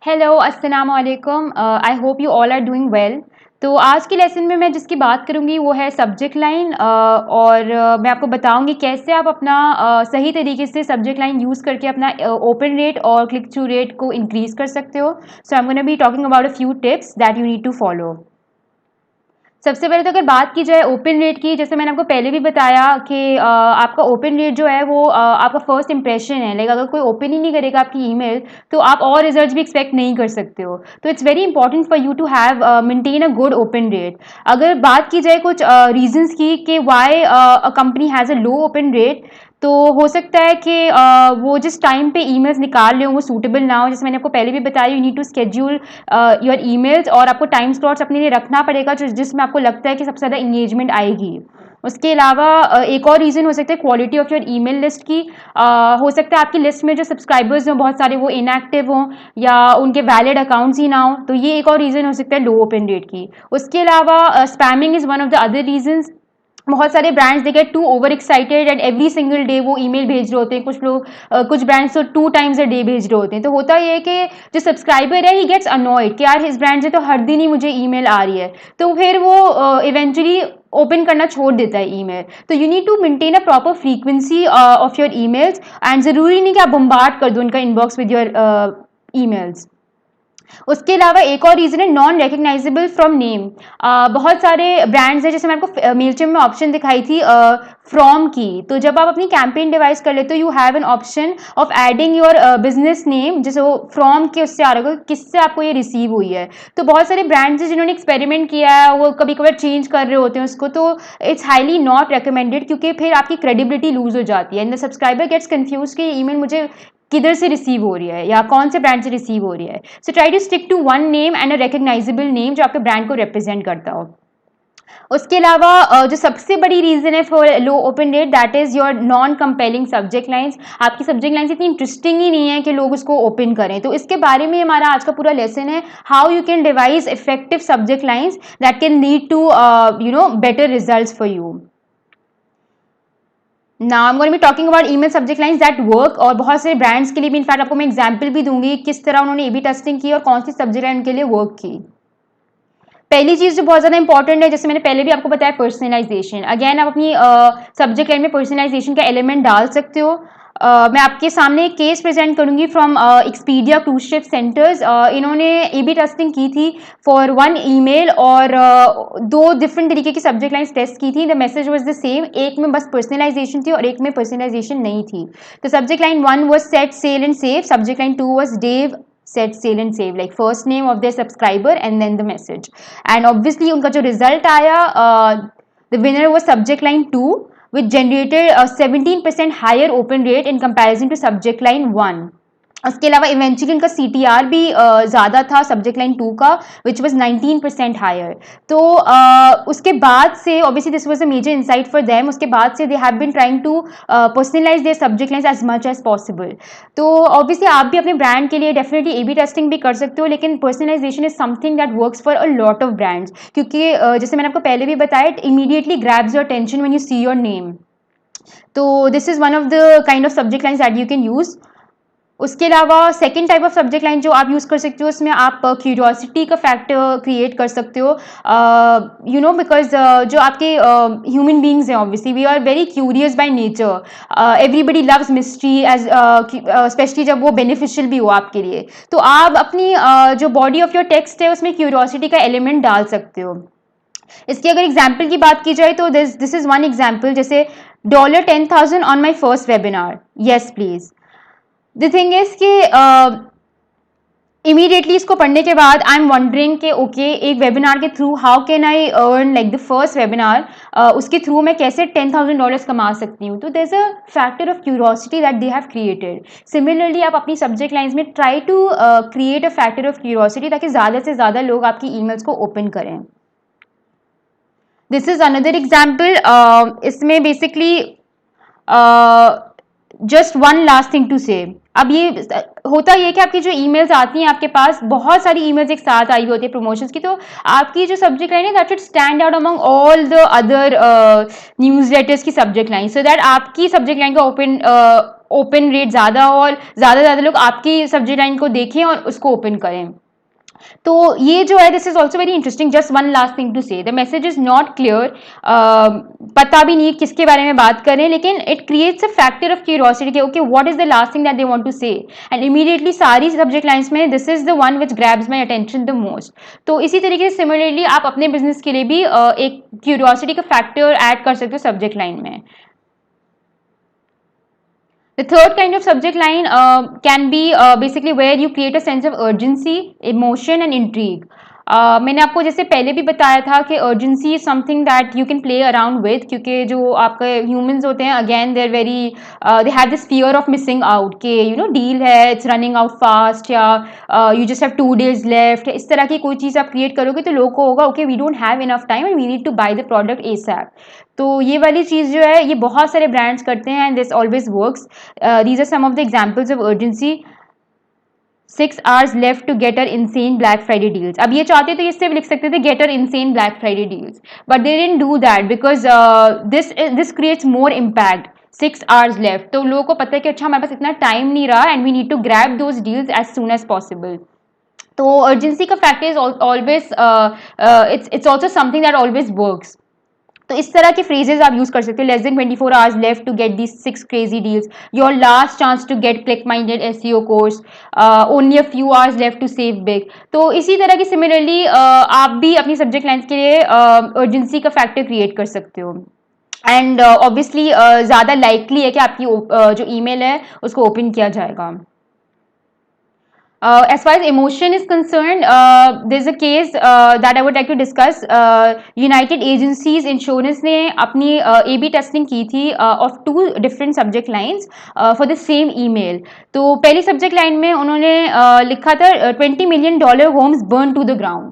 Hello, अस्सलाम वालेकुम। I hope you all are doing well. तो आज के लेसन में मैं जिसकी बात करूँगी वो है सब्जेक्ट लाइन, और मैं आपको बताऊँगी कैसे आप अपना सही तरीके से सब्जेक्ट लाइन यूज़ करके अपना ओपन रेट और क्लिक थ्रू रेट को इंक्रीज़ कर सकते हो। So I am gonna be talking about a few tips that you need to follow. सबसे पहले तो अगर बात की जाए ओपन रेट की, जैसे मैंने आपको पहले भी बताया कि आपका ओपन रेट जो है वो आपका फर्स्ट इंप्रेशन है। लाइक अगर कोई ओपन ही नहीं करेगा आपकी ईमेल, तो आप और रिजल्ट्स भी एक्सपेक्ट नहीं कर सकते हो। तो it's very important for you to have maintain a good open rate. अगर बात की जाए कुछ रीजंस की कि why a company has a low open rate, तो हो सकता है कि वो जिस टाइम पे ईमेल्स निकाल रहे हो वो सूटेबल ना हो। जैसे मैंने आपको पहले भी बताया, you need to schedule your emails, और आपको टाइम स्लॉट्स अपने लिए रखना पड़ेगा जो जिसमें आपको लगता है कि सबसे ज़्यादा इंगेजमेंट आएगी। उसके अलावा एक और रीज़न हो सकता है quality of your email list की। हो सकता है आपकी लिस्ट में जो सब्सक्राइबर्स हों बहुत सारे वो इनएक्टिव हों, या उनके वैलिड अकाउंट्स ही ना हो, तो ये एक और रीज़न हो सकता है लो ओपन रेट की। उसके अलावा spamming is one of the other reasons. बहुत सारे brands they get too over excited and every single day वो ईमेल भेज रहे होते हैं। कुछ लोग कुछ ब्रांड्स तो 2 टाइम्स अ डे भेज रहे होते हैं। तो होता ये है कि जो सब्सक्राइबर है ही गेट्स अनॉयड कि यार इस ब्रांड से तो हर दिन ही मुझे ईमेल आ रही है, तो फिर वो इवेंचुअली ओपन करना छोड़ देता है ईमेल। तो you need to maintain a proper frequency of your emails, and ज़रूरी नहीं कि आप बम्बार्ड कर दो उनका इनबॉक्स विद योर ईमेल्स। उसके अलावा एक और रीज़न है नॉन रिकग्नाइजेबल फ्रॉम नेम। बहुत सारे ब्रांड्स हैं, जैसे मैं आपको मेलचिम में ऑप्शन दिखाई थी फ्रॉम की। तो जब आप अपनी कैंपेन डिवाइस कर लेते हो, you have an option of adding your business name, जैसे वो फ्रॉम के उससे आ रहा होगा किससे आपको ये रिसीव हुई है। तो बहुत सारे ब्रांड्स हैं जिन्होंने एक्सपेरिमेंट किया है, वो कभी कभार चेंज कर रहे होते हैं उसको। तो इट्स हाईली नॉट रिकमेंडेड, क्योंकि फिर आपकी क्रेडिबिलिटी लूज हो जाती है and the subscriber gets confuse कि ईमेल मुझे किधर से रिसीव हो रही है या कौन से ब्रांड से रिसीव हो रही है। So try to stick to one name and a recognisable name जो आपके ब्रांड को रिप्रेजेंट करता हो। उसके अलावा जो सबसे बड़ी रीजन है for low open rate, that is your non compelling subject lines. आपकी सब्जेक्ट लाइंस इतनी इंटरेस्टिंग ही नहीं है कि लोग उसको ओपन करें। तो इसके बारे में हमारा आज का पूरा लेसन है, how you can devise effective subject lines that can lead to better results for you. Now I'm going to be talking about email subject lines that work, और बहुत से ब्रांड्स के लिए भी इनफैक्ट आपको मैं एग्जांपल भी दूंगी किस तरह उन्होंने ए बी टेस्टिंग की और कौन सी सब्जेक्ट लाइन उनके लिए वर्क की। पहली चीज जो बहुत ज्यादा इंपॉर्टेंट है, जैसे मैंने पहले भी आपको बताया, पर्सनलाइजेशन। अगेन आप अपनी सब्जेक्ट लाइन में पर्सनलाइजेशन का एलिमेंट डाल सकते हो। मैं आपके सामने एक केस प्रेजेंट करूंगी from Expedia cruise ship centres. इन्होंने ए बी टेस्टिंग की थी फॉर वन ईमेल, और दो डिफरेंट तरीके की सब्जेक्ट लाइन्स टेस्ट की थी। The message was the same, एक में बस पर्सनलाइजेशन थी और एक में पर्सनलाइजेशन नहीं थी। तो subject line one was set sail and save, subject line two was Dave set sail and save, like first name of their subscriber and then the message. And obviously उनका जो result आया, the winner was subject line 2, which generated a 17% higher open rate in comparison to subject line 1. उसके अलावा eventually उनका CTR भी ज़्यादा था subject line 2 का, विच वॉज 19% हायर। तो उसके बाद से obviously this was a major insight for them. उसके बाद से they have been trying to personalise their subject lines as much as possible. तो ऑब्वियसली आप भी अपने ब्रांड के लिए डेफिनेटली ए बी टेस्टिंग भी कर सकते हो, लेकिन personalisation is something that works for a lot of brands, क्योंकि जैसे मैंने आपको पहले भी बताया, it immediately grabs your attention when you see your name. तो this is one of the kind of subject lines that you can use. उसके अलावा second type of subject line जो आप यूज़ कर सकते हो, उसमें आप क्यूरियोसिटी का फैक्टर क्रिएट कर सकते हो। बिकॉज जो आपके ह्यूमन बींग्स हैं, obviously we are very curious by nature. Everybody loves mystery, especially जब वो बेनिफिशियल भी हो आपके लिए। तो आप अपनी जो बॉडी ऑफ योर टेक्स्ट है उसमें क्यूरियोसिटी का एलिमेंट डाल सकते हो। इसकी अगर एग्जाम्पल की बात की जाए तो दिस इज वन एग्जाम्पल, जैसे $10,000 on my first webinar, yes please. The thing is कि इमीडिएटली इसको पढ़ने के बाद आई एम वंडरिंग कि ओके, एक वेबिनार के through how can I earn like the first webinar, उसके थ्रू मैं कैसे $10,000 कमा सकती हूँ। तो there is a factor of curiosity that they have created. Similarly आप अपनी सब्जेक्ट लाइन्स में try to create a factor of curiosity, ताकि ज़्यादा से ज़्यादा लोग आपकी ईमेल्स को ओपन करें। This is another example. इसमें basically just one last thing to say. अब ये होता ये कि आपकी जो ईमेल्स आती हैं आपके पास, बहुत सारी ईमेल्स एक साथ आई होती है प्रमोशंस की, तो आपकी जो सब्जेक्ट लाइन है that should stand out among all the other news letters की सब्जेक्ट लाइन, सो दैट आपकी सब्जेक्ट लाइन का ओपन रेट ज़्यादा और ज़्यादा लोग आपकी सब्जेक्ट लाइन को देखें और उसको ओपन करें। तो ये जो है this is also very interesting. Just one last thing to say, the message is not clear, पता भी नहीं किसके बारे में बात करें, लेकिन it creates a factor of curiosity कि okay what is the last thing that they want to say, and immediately सारी सब्जेक्ट लाइंस में this is the one which grabs my attention the most. तो इसी तरीके से similarly आप अपने business के लिए भी एक क्यूरियोसिटी का फैक्टर ऐड कर सकते हो सब्जेक्ट लाइन में। The third kind of subject line can be basically where you create a sense of urgency, emotion and intrigue. मैंने आपको जैसे पहले भी बताया था कि urgency is something that you can play around with, क्योंकि जो आपके ह्यूमंस होते हैं again there very they have this fear of missing out के यू नो डील है इट्स रनिंग आउट फास्ट, या you just have 2 days left, इस तरह की कोई चीज़ आप क्रिएट करोगे तो लोगों को होगा okay we don't have enough time and we need to buy the product ASAP. तो ये वाली चीज़ जो है ये बहुत सारे ब्रांड्स करते हैं and this always works. These are some of the examples of urgency. 6 hours left to get our insane Black Friday deals. अब ये चाहते तो ये सिर्फ लिख सकते थे get our insane Black Friday deals, but they didn't do that because this creates more impact. 6 hours left, तो लोगों को पता है कि अच्छा हमारे पास इतना टाइम नहीं रहा and we need to grab those deals as soon as possible. तो urgency का factor is always it's also something that always works. तो इस तरह के फ्रेजेस आप यूज कर सकते हो, less than 24 hours left to get the 6 crazy deals, your last chance to get click minded SEO course, only a few hours left to save big. तो इसी तरह की सिमिलरली आप भी अपनी सब्जेक्ट लाइन्स के लिए अर्जेंसी का फैक्टर क्रिएट कर सकते हो, एंड ऑब्वियसली ज़्यादा लाइकली है कि आपकी जो ईमेल है उसको ओपन किया जाएगा। As far as emotion is concerned, there's a case that I would like to discuss. United Agencies Insurance ने अपनी A/B testing की थी of 2 different subject lines for the same email. तो पहली subject line में उन्होंने लिखा था $20 million homes burned to the ground.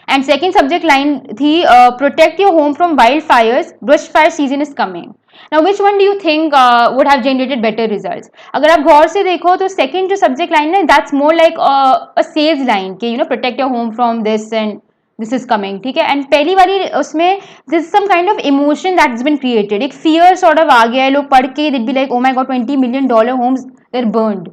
And second subject line थी protect your home from wildfires, brush fire season is coming. Now which one do you think would have generated better results? अगर आप गौर से देखो तो second जो subject line है that's more like a sales line कि you know protect your home from this and this is coming, ठीक है। एंड पहली वाली उसमें this is some kind of emotion that's been created, एक fear sort of आ गया है, लोग पढ़ के they'd be like oh my god $20 million homes they're burned,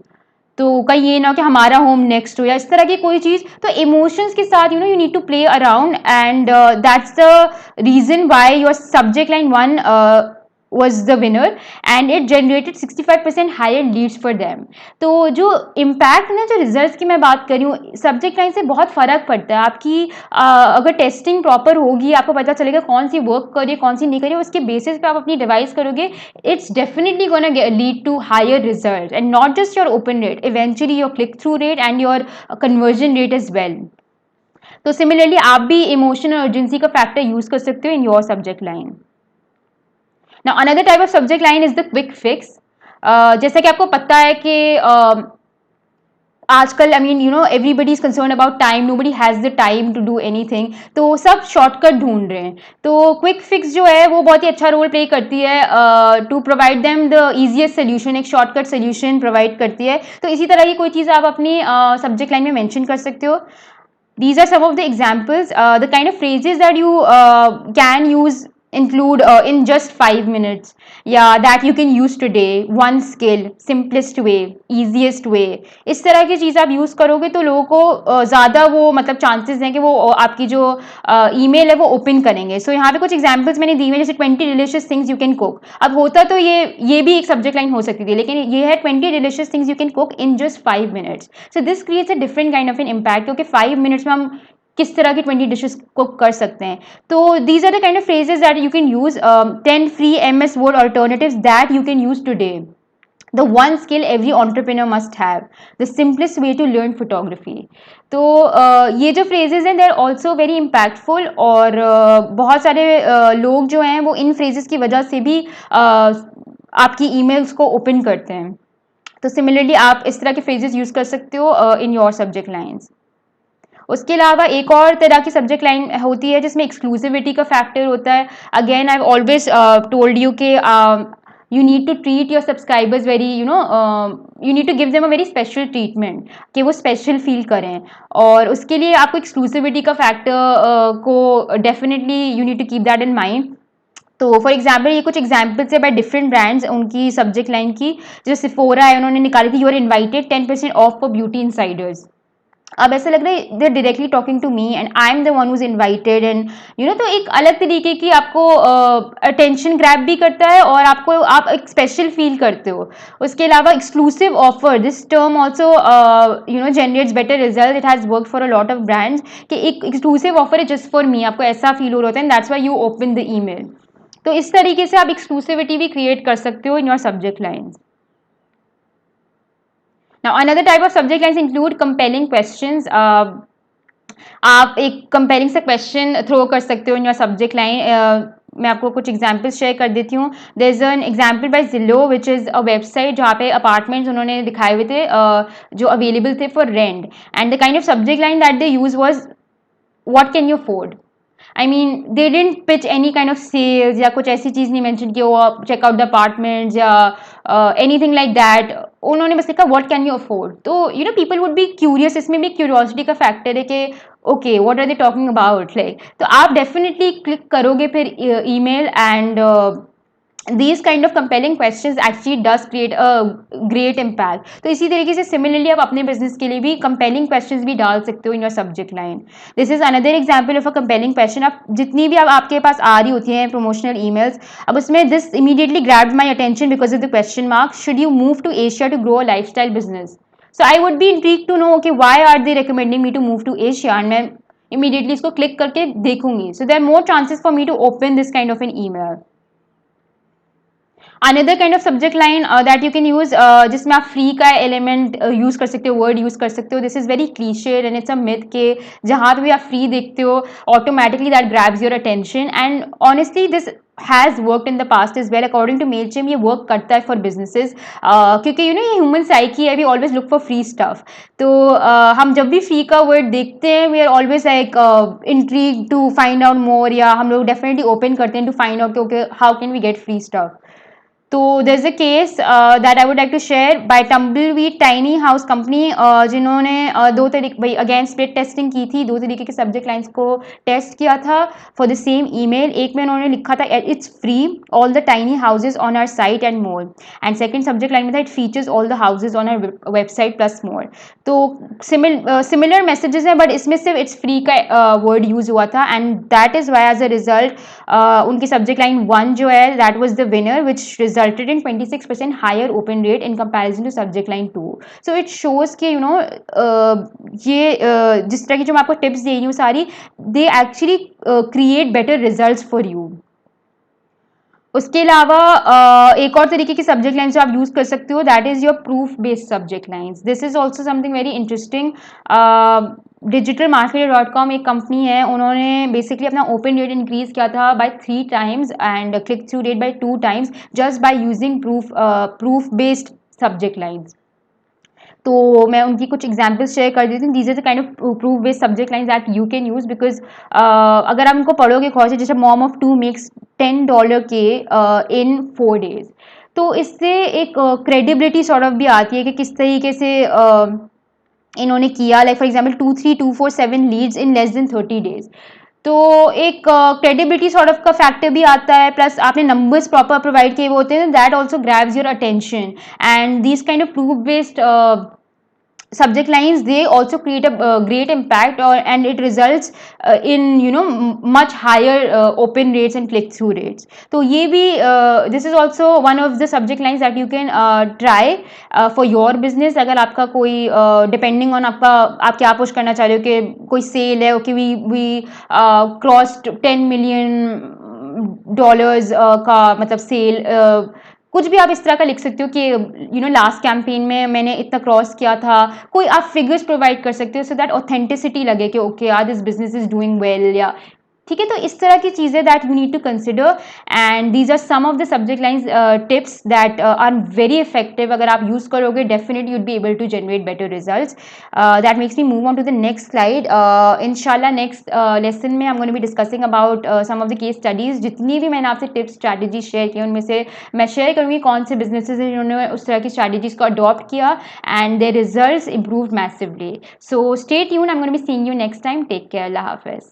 तो कहीं ये ना कि हमारा होम नेक्स्ट हो या इस तरह की कोई चीज़। तो इमोशंस के साथ you need to play around and that's the reason why your subject line 1 was the winner and it generated 65% higher leads for them. तो जो impact है ना, जो रिजल्ट्स की मैं बात कर रही हूँ, सब्जेक्ट लाइन से बहुत फ़र्क पड़ता है। आपकी अगर टेस्टिंग प्रॉपर होगी आपको पता चलेगा कौन सी वर्क करिए कौन सी नहीं करिए, उसके बेसिस पे आप अपनी डिवाइस करोगे, it's definitely gonna lead to higher result and not just your open rate, eventually your click through rate and your conversion rate as well. तो सिमिलरली आप भी इमोशन और अर्जेंसी का फैक्टर यूज कर सकते हो in your subject line. Now another type of subject line is the quick fix. जैसा कि आपको पता है कि आजकल I mean you know everybody is concern about time, nobody has the time to do anything, तो सब शॉर्टकट ढूंढ रहे हैं। तो क्विक फिक्स जो है वो बहुत ही अच्छा रोल प्ले करती है to provide them the easiest solution, एक शॉर्टकट सोल्यूशन प्रोवाइड करती है। तो इसी तरह की कोई चीज़ आप अपनी सब्जेक्ट लाइन में मेंशन कर सकते हो। These are some of the examples, the kind of phrases that you can use include in just 5 minutes, yeah, that you can use today, one skill, simplest way, easiest way, इस तरह की चीज़ आप use करोगे तो लोगों को ज़्यादा वो मतलब चांसेस हैं कि वो आपकी जो ईमेल है वो ओपन करेंगे। सो यहाँ पे कुछ एग्जांपल्स मैंने दी हुए जैसे 20 delicious things you can cook. अब होता तो ये भी एक सब्जेक्ट लाइन हो सकती थी, लेकिन ये है 20 delicious things you can cook in just 5 minutes। So this creates a different kind of an impact, क्योंकि 5 minutes में हम किस तरह की 20 डिशेस कुक कर सकते हैं। तो these are the kind of phrases that you can use, 10 free MS Word alternatives that you can use today, the one skill every entrepreneur must have, the simplest way to learn photography। तो ये जो phrases हैं they are also very impactful, और बहुत सारे लोग जो हैं वो इन फ्रेजेस की वजह से भी आपकी ईमेल्स को ओपन करते हैं। तो सिमिलरली आप इस तरह के फ्रेजेस यूज कर सकते हो इन योर सब्जेक्ट लाइन्स। उसके अलावा एक और तरह की सब्जेक्ट लाइन होती है जिसमें एक्सक्लूसिविटी का फैक्टर होता है। Again I have always told you कि you need to treat your subscribers very you need to give them a very special treatment, कि वो स्पेशल फील करें। और उसके लिए आपको एक्सक्लूसिविटी का फैक्टर को definitely you need to keep that in mind. तो फॉर एग्जाम्पल ये कुछ एग्जाम्पल्स है बाय डिफरेंट ब्रांड्स, उनकी सब्जेक्ट लाइन की। जो सिफोरा है उन्होंने निकाली थी, you are invited 10% off for beauty insiders. अब ऐसा लग रहा है they are directly talking to me and I am the one who's invited, and तो एक अलग तरीके की आपको अटेंशन ग्रैब भी करता है और आपको आप एक स्पेशल फील करते हो। उसके अलावा exclusive offer, this term also generates better result, it has work for a lot of brands, कि एक एक्सक्लूसिव ऑफर है जस्ट फॉर मी, आपको ऐसा फील हो रहा होता है, and that's why you open the email. तो इस तरीके से आप एक्सक्लूसिविटी भी क्रिएट कर सकते हो in your subject lines. Now another type of subject lines include compelling questions. आप एक कंपेयरिंग से क्वेश्चन थ्रो कर सकते हो इन योर सब्जेक्ट लाइन। मैं आपको कुछ एग्जांपल्स शेयर कर देती हूँ। There is an example by Zillow which is a website जहाँ पे अपार्टमेंट्स उन्होंने दिखाए हुए थे जो अवेलेबल थे for rent, and the kind of subject line that they use was what can you afford. I mean they didn't pitch any kind of sales या कुछ ऐसी चीज़ नहीं मेंशन कि वो चेक आउट द अपार्टमेंट्स या anything like that. उन्होंने बस लिखा व्हाट कैन यू अफोर्ड। तो पीपल वुड बी क्यूरियस, इसमें भी क्यूरियोसिटी का फैक्टर है कि okay what are they talking about, like. तो आप डेफिनेटली क्लिक करोगे फिर email, and these kind of compelling questions actually does create a great impact। तो इसी तरीके से सिमिलरली आप अपने बिजनेस के लिए भी compelling questions भी डाल सकते हो in your subject line. This is another example of a compelling question। आप जितनी भी आपके पास आ रही होती हैं प्रमोशनल ईमेल्स, अब उसमें this immediately grabbed my attention because of the question mark, should you move to Asia to grow a lifestyle business. So I would be intrigued to know कि why are they recommending me to move to Asia, and मैं immediately इसको click करके देखूंगी। So there are more chances for me to open this kind of an email. Another kind of subject line that you can use, जिसमें आप free का element use कर सकते हो, वर्ड यूज कर सकते हो। This is very clichéd and it's a myth के जहाँ पे भी आप फ्री देखते हो automatically that grabs your attention, and honestly this has worked in the past is well. According to Mailchimp ये वर्क करता है फॉर बिजनेसेस, क्योंकि ये ह्यूमन साइकी है, we always look for free stuff. तो हम जब भी फ्री का वर्ड देखते हैं we are always like intrigue to find out more, या हम लोग डेफिनेटली ओपन करते हैं to find out okay how can we get free stuff. तो there is a case that I would like to share by Tumbleweed Tiny House Company, जिन्होंने दो तरीके भाई अगेन स्प्लिट टेस्टिंग की थी, दो तरीके के सब्जेक्ट लाइन्स को टेस्ट किया था फॉर द सेम ईमेल। एक में उन्होंने लिखा था it's free all the tiny houses on our site and more, and second subject line में था it features all the houses on our website plus more. तो सिमिलर मैसेजेस हैं but इसमें सिर्फ इट्स फ्री का वर्ड यूज हुआ था, and that is why as a result उनकी सब्जेक्ट लाइन 1 जो है that was the winner which resulted in 26% higher open rate in comparison to subject line 2। So it shows कि ये जिस तरह की जो मैं आपको टिप्स दे रही हूँ सारी, they actually create better results for you। उसके अलावा एक और तरीके की सब्जेक्ट लाइन जो आप यूज कर सकते हो that is your proof based subject lines. This is also something very interesting. digitalmarketer.com एक कंपनी है, उन्होंने बेसिकली अपना ओपन रेट इंक्रीज किया था by 3 times and click through rate by 2 times just by using proof based subject lines. तो मैं उनकी कुछ एग्जाम्पल्स शेयर कर देती हूँ। These are the kind of proof based subject lines that you can use, because अगर आप उनको पढ़ोगे कौन से, जैसे मॉम ऑफ 2 मेक्स $10 के इन 4 days, तो इससे एक क्रेडिबिलिटी सॉर्ट ऑफ भी आती है कि किस तरीके से इन्होंने किया। Like for example 23247 leads in less than 30 days। तो एक क्रेडिबिलिटी सॉर्ट ऑफ का फैक्टर भी आता है, प्लस आपने नंबर्स प्रॉपर प्रोवाइड किए हुए होते हैं, that also grabs your attention, and this kind of proof based subject lines they also create a great impact, and it results in much higher open rates and click through rates। तो ये भी this is also one of the subject lines that you can try for your business। अगर आपका कोई depending on आप क्या push करना चाह रहे हो, कि कोई सेल है, ओके वी क्रॉस्ड $10 million का मतलब सेल, कुछ भी आप इस तरह का लिख सकते हो कि लास्ट कैंपेन में मैंने इतना क्रॉस किया था। कोई आप फिगर्स प्रोवाइड कर सकते हो सो दैट ऑथेंटिसिटी लगे कि ओके यार this business is doing well, या ठीक है। तो इस तरह की चीज़ें that you need to consider, and these are some of the subject lines tips that are very effective. अगर आप यूज़ करोगे definitely you'd be able to generate better results. That makes me move on to the next slide. इंशाल्लाह next lesson में I am going to be discussing about some of the case studies. जितनी भी मैंने आपसे tips strategy share की उनमें से मैं शेयर करूँगी कौन से बिजनेसेस हैं जिन्होंने उस तरह की स्ट्रैटेजीज को अडॉप्ट किया and their results improve massively. So stay tuned, I am going to be seeing you next time. Take care, अल्लाह हाफिज़।